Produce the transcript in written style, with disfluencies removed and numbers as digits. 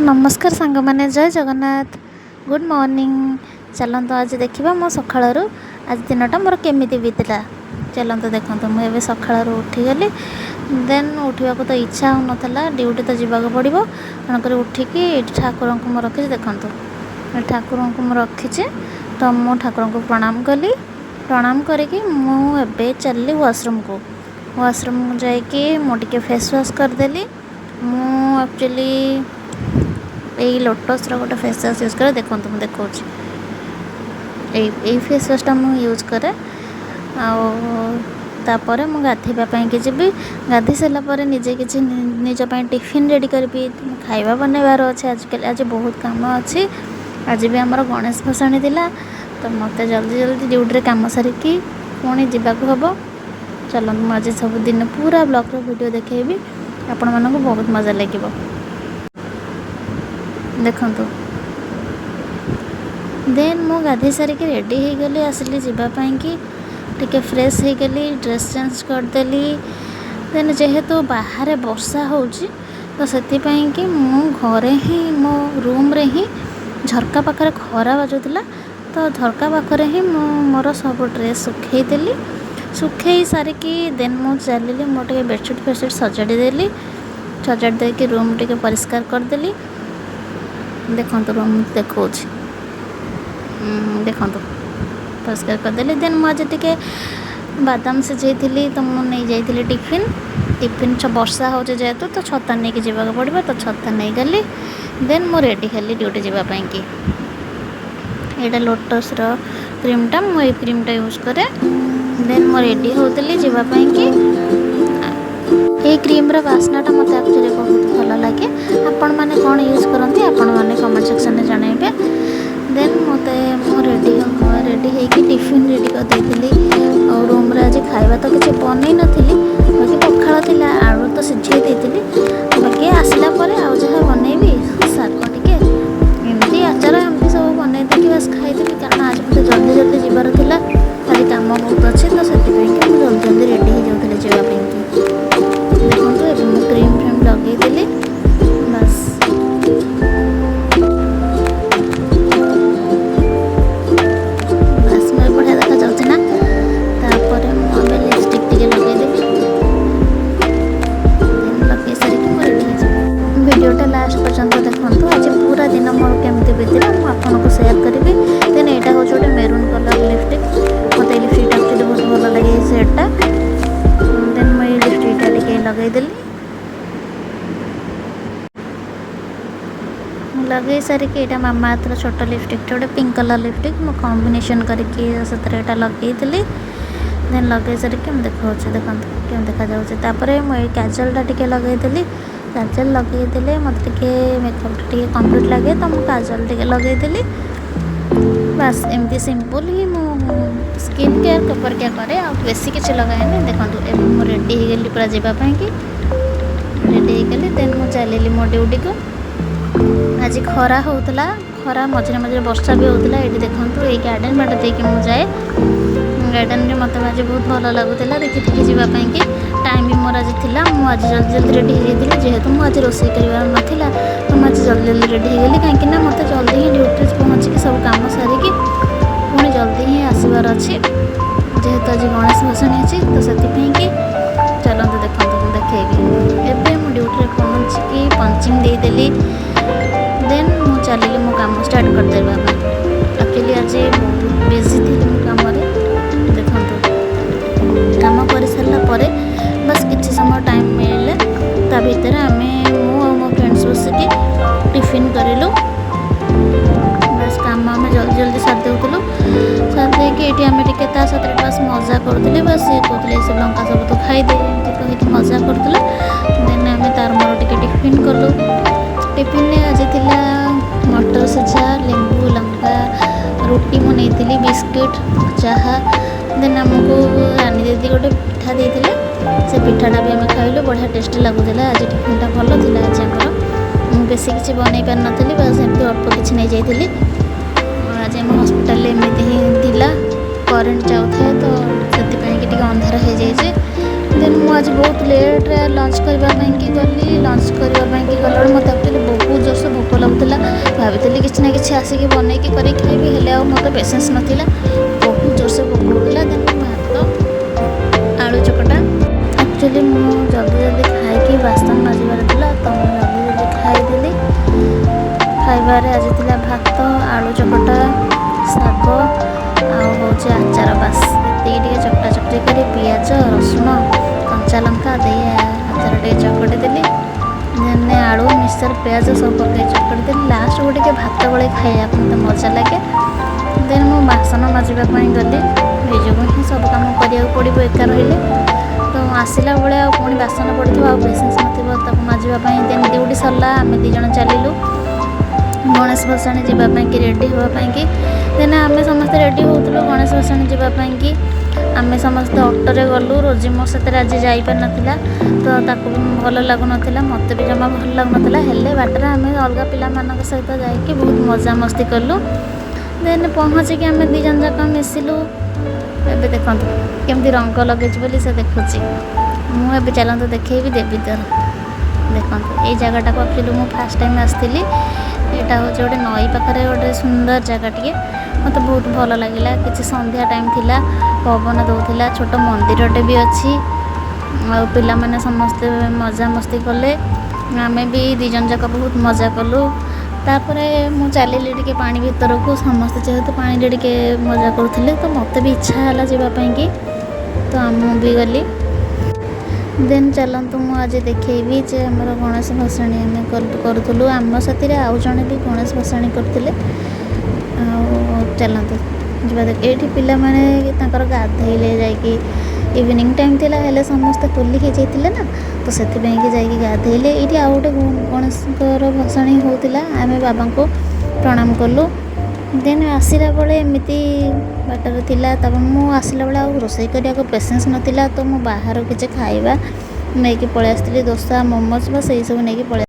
नमस्कार सांग मैंने जय जगन्नाथ गुड मॉर्निंग। चलत आज देखा मो सकाळु आज दिनटा मोर केमी बीतला। चलत देखते मुझे सकाळु उठीगली देन उठा तो इच्छा हो नाला ड्यूटी तो जावाक पड़ो तेणुक उठिकी ठाकुर को मुझे रखी देखूँ ठाकुर को मुझे रखी तो मु ठाकुर को प्रणाम कली। प्रणाम करके मुझे चलली वाशरूम को जाकि मुझे फेस वाश करदेली। मु एक्चुअली यही लोटस गोटे फेस वाश यूज करे देखो मुझे देखा फेस वाशटा मुझे यूज करे। तापर मु गाधेवाई जी गाधी सारापर निजे कि निजपाई टिफिन रेडी करी खाଇବା बनवार अच्छे। आजकल आज बहुत काम अच्छी आज भी आमर गणेश भसाणी थिला तो मत जल्दी जल्दी ड्यूटी काम सारिकी पुणी जावाक हम। चलो मुझे सब दिन पूरा ब्लॉगर वीडियो देखेबी आपण मानक बहुत मजा लगे देखु। देन मु गाधे सारिकी रेडी हो गली आसली जावाई कि टिके फ्रेश हो गली ड्रेस चेंज करदेली। देन जेहेतु बाहर वर्षा हो तो से कि मु घरे ही मो रूम रे ही झरका पाखे खरा बाजुला तो झरका पाखे ही मोर सब ड्रेस सुखेदेली। सुखे सारिकी देन मु चलिली मोटे बेडसीट फेडसीट सजाड़ी देली सजाड़ी देकी रूम टे परिष्कार करदेली। देखो रूम देखा देखो परिष्कार करदेली। देन मुझे टे बादाम सिझेली तो मुझे जाइली टिफिन टिफिन वर्षा हो जेहेतु तो छता नहीं कि जावाक पड़ो तो छता नहीं गली। देन मु रेडी हेली ड्यूटी जावाई कि यहाँ लोटस क्रीमटा मुझे क्रीमटा यूज करे। देन मु रेडी होती जावाई कि ये क्रीम बास्नाटा मत एक्चुअली बहुत भल लगे। आपण मैंने कौन यूज करती आपण मैंने कमेंट सेक्शन में जनइबे। देन मत रेडी होगी टिफिन रेडी करदेली और रूम आज खाଇବା तो किसी बनई नी बाकी पखाड़ थी आलू तो सिझे देती बाकी आसला आउ जहाँ बनईबी शाग टे एमती आचार एमती सब बनई देती बस खाईदेवी कारण आज मत जल्दी जल्दी जीवार था आज कम बहुत अच्छे तो से जल्दी जल्दी रेडी हो जाऊँ जावाई देखो ये क्रीम फ्रेम लगेदेली बस बस मैं बढ़िया देखा जाऊँ ना। तापर मुझे लिपस्टिक टे लगेदेवी लगे सारिकी रेडी हो वीडियोटा लास्ट पर्यंत देखो। आज पूरा दिन मोर केमती बीतला मुझे सेयार करी। देन यहाँ हूँ गोटे मेरून कलर लिपस्टिक मत लिपस्टिक एक्चुअली बहुत भल लगे सेटटा। देन मुझे लिपस्टिकटा टे लगेदेली लगे सारिकी यहाँ मामा हाथ छोट लिपस्टिक गोटे पिंक कलर लिपस्टिक मु कॉम्बिनेशन करके लगे। देन लगे सारिकी देखा देखो केम देखा जाऊँगी। मुझे काजलटा टे लगेदेली काजल लगेदेले मत टे मेकअप टे कम्प्लीट लगे तो मुझे काजल टे लगेदेली बस एमती सिंपल ही मु स्किन केयर कपर क्या करे आ बेसी किसी लगाए देखो। मुझे रेडी हो गली पूरा जावाई कि रेडी हो गली। देन मुझे चलिली मो ड्यूटी को। आज खरा होता खरा मझे मझे वर्षा भी होता ये देखो ये गार्डन बाट देकी मुझे जाए गार्डन में मत आज बहुत भल लगुला देखी देखी जावाई कि टाइम भी मोर आज थिला मुझे जल्दी जल्दी रेडी हो जाती जेहेतु मुझे रोसे करार नाला तो मुझे जल्दी जल्दी रेडी हो गली कहीं मत जल्दी ही ड्यूटी पहुँचिकी सब कम सारिकी पुणी जल्दी ही आसबार अच्छे जेहेतु आज गणेश भसाणी अच्छी तो से कि चलते देखते देखेबी एवं मुझे ड्यूटी पहुँचिकी पंचिंग देदेली। देन मु चलिली मो काम स्टार्ट करदेवा एक्चुअली आज बहुत बिजी थी मो कम देखो काम कर सारा बस किसी समय टाइम मिले ता भीतर आम मो फ्रेंड्स बसिकी टिफिन करूँ बस काम आम जल्दी जल्दी सारी देलु सारी देकी आम टे बस मजा करूँ बस ये कहते से लंका सब तो खाईदे कहीकि मजा करूँ। देन आम तार मोर टे टिफिन कलु टिफिन आज थिला मटर सिझा लेंबू लंका रुटी मु नहीं बिस्किट चाहा। देन आमको रानी दीदी गोटे पिठा देते से पिठाटा भी आम खाइलु बढ़िया टेस्ट लगुला। आज टिफिनटा भल था आज आमर बेसी किसी बनई पार नी बस एमती अल्प किसी नहीं जाइली। आज आम हस्पिटाल एमती ही थिला करेन्ट जाऊ था तो से अंधार हो जाए। देन मुझे बहुत लेट लंच करने गली लंच करने गला मत एक्चुअली बहुत जोर से भोक ଭାବିଥିଲି କିଛି ନା କିଛି ଆସିକି ବନେଇକି କରିକି ଖାଇବି, ହେଲେ ଆଉ ମୋତେ ପେସେନ୍ସ ନଥିଲା, ବହୁତ ଜୋରସେ ଭୋକ ହେଉଥିଲା। ଦେନ୍ ଭାତ ଆଳୁ ଚକଟା, ଆକ୍ଚୁଆଲି ମୁଁ ଜଲ୍ଦି ଖାଇକି ବାସନ ମାଜିବାର ଥିଲା ତ ମୁଁ ଜଲ୍ଦି ଖାଇଦେଲି। ଖାଇବାରେ ଆଜି ଥିଲା ଭାତ, ଆଳୁ ଚକଟା, ଶାଗ ଆଉ ହେଉଛି ଆଚାର, ବାସ୍ ଏତିକି ଟିକେ ଚକଟା ଚକଟି କରି ପିଆଜ ରସୁଣ କଞ୍ଚା ଲଙ୍କା ଦେଇ ଆଚାର ଟିକେ ଚକଟି ଦେଲି। ଦେନ୍ ଆଳୁ ମିକ୍ସଚର ପିଆଜ ସବୁ ପକାଇ ଚକଟି ଦେଲି। ଲାଷ୍ଟକୁ ଟିକେ ଭାତ ଗୋଳେଇ ଖାଇବାକୁ ମୋତେ ମଜା ଲାଗେ। ଦେନ୍ ମୁଁ ବାସନ ମାଜିବା ପାଇଁ ଗଲି, ଏଇ ଯୋଗୁଁ ହିଁ ସବୁ କାମ କରିବାକୁ ପଡ଼ିବ ଏକା ରହିଲେ। ତ ଆସିଲା ବେଳେ ଆଉ ପୁଣି ବାସନ ପଡ଼ିଥିବ, ଆଉ ପେସେନ୍ସ ନଥିବ ତାକୁ ମାଜିବା ପାଇଁ। ଦେନ୍ ଡ୍ୟୁଟି ସରିଲା, ଆମେ 2 ଜଣ ଚାଲିଲୁ ଗଣେଶ ଭସାଣି ଯିବା ପାଇଁକି, ରେଡ଼ି ହେବା ପାଇଁକି। ଦେନ୍ ଆମେ ସମସ୍ତେ ରେଡ଼ି ହେଉଥିଲୁ ଗଣେଶ ଭସାଣି ଯିବା ପାଇଁକି। ଆମେ ସମସ୍ତେ ଅଟୋରେ ଗଲୁ। ରୋଜି ମୋ ସାଥିରେ ଆଜି ଯାଇପାରିନଥିଲା, ତ ତାକୁ ବି ଭଲ ଲାଗୁନଥିଲା, ମୋତେ ବି ଜମା ଭଲ ଲାଗୁନଥିଲା। ହେଲେ ବାଟରେ ଆମେ ଅଲଗା ପିଲାମାନଙ୍କ ସହିତ ଯାଇକି ବହୁତ ମଜାମସ୍ତି କଲୁ। ଦେନ୍ ପହଞ୍ଚିକି ଆମେ 2 ଜଣ ଯାକ ମିଶିଲୁ। ଏବେ ଦେଖନ୍ତୁ କେମିତି ରଙ୍ଗ ଲଗେଇଛି ବୋଲି ସେ ଦେଖୁଛି। ମୁଁ ଏବେ ଚାଲନ୍ତୁ ଦେଖେଇବି ଦେବୀଦ୍ୱାର। ଦେଖନ୍ତୁ ଏଇ ଜାଗାଟାକୁ ଆକ୍ଚୁଆଲି ମୁଁ ଫାର୍ଷ୍ଟ ଟାଇମ୍ ଆସିଥିଲି। ଏଇଟା ହେଉଛି ଗୋଟେ ନଈ ପାଖରେ ଗୋଟେ ସୁନ୍ଦର ଜାଗାଟିଏ, ମୋତେ ବହୁତ ଭଲ ଲାଗିଲା। କିଛି ସନ୍ଧ୍ୟା ଟାଇମ୍ ଥିଲା, ପବନ ଦେଉଥିଲା, ଛୋଟ ମନ୍ଦିରଟେ ବି ଅଛି। ଆଉ ପିଲାମାନେ ସମସ୍ତେ ମଜାମସ୍ତି କଲେ, ଆମେ ବି 2 ଜଣ ଯାକ ବହୁତ ମଜା କଲୁ। ତାପରେ ମୁଁ ଚାଲିଲି ଟିକେ ପାଣି ଭିତରକୁ, ସମସ୍ତେ ଯେହେତୁ ପାଣିରେ ଟିକେ ମଜା କରୁଥିଲେ ତ ମୋତେ ବି ଇଚ୍ଛା ହେଲା ଯିବା ପାଇଁକି, ତ ମୁଁ ବି ଗଲି। ଦେନ୍ ଚାଲନ୍ତୁ ମୁଁ ଆଜି ଦେଖେଇବି ଯେ ଆମର ଗଣେଶ ଭସାଣି ଆମେ କରୁଥିଲୁ। ଆମ ସାଥିରେ ଆଉ ଜଣେ ବି ଗଣେଶ ଭସାଣି କରୁଥିଲେ। ଆଉ ଚାଲନ୍ତୁ ଯିବା। ଏଇଠି ପିଲାମାନେ ତାଙ୍କର ଗାଧେଇଲେ ଯାଇକି, ଇଭିନିଂ ଟାଇମ୍ ଥିଲା, ହେଲେ ସମସ୍ତେ ହୋଲି ହେଇଯାଇଥିଲେ ନା, ତ ସେଥିପାଇଁକି ଯାଇକି ଗାଧେଇଲେ। ଏଇଠି ଆଉ ଗୋଟେ ଗଣେଶଙ୍କର ଭସାଣି ହେଉଥିଲା, ଆମେ ବାବାଙ୍କୁ ପ୍ରଣାମ କଲୁ। ଦେନ୍ ଆସିଲା ବେଳେ ଏମିତି ବାଟରେ ଥିଲା, ତାପରେ ମୁଁ ଆସିଲା ବେଳେ ଆଉ ରୋଷେଇ କରିବାକୁ ପେସେନ୍ସ ନଥିଲା, ତ ମୁଁ ବାହାରୁ କିଛି ଖାଇବା ନେଇକି ପଳେଇ ଆସିଥିଲି, ଦୋସା ମୋମୋଜ୍ ବା ସେଇ ସବୁ ନେଇକି ପଳେଇ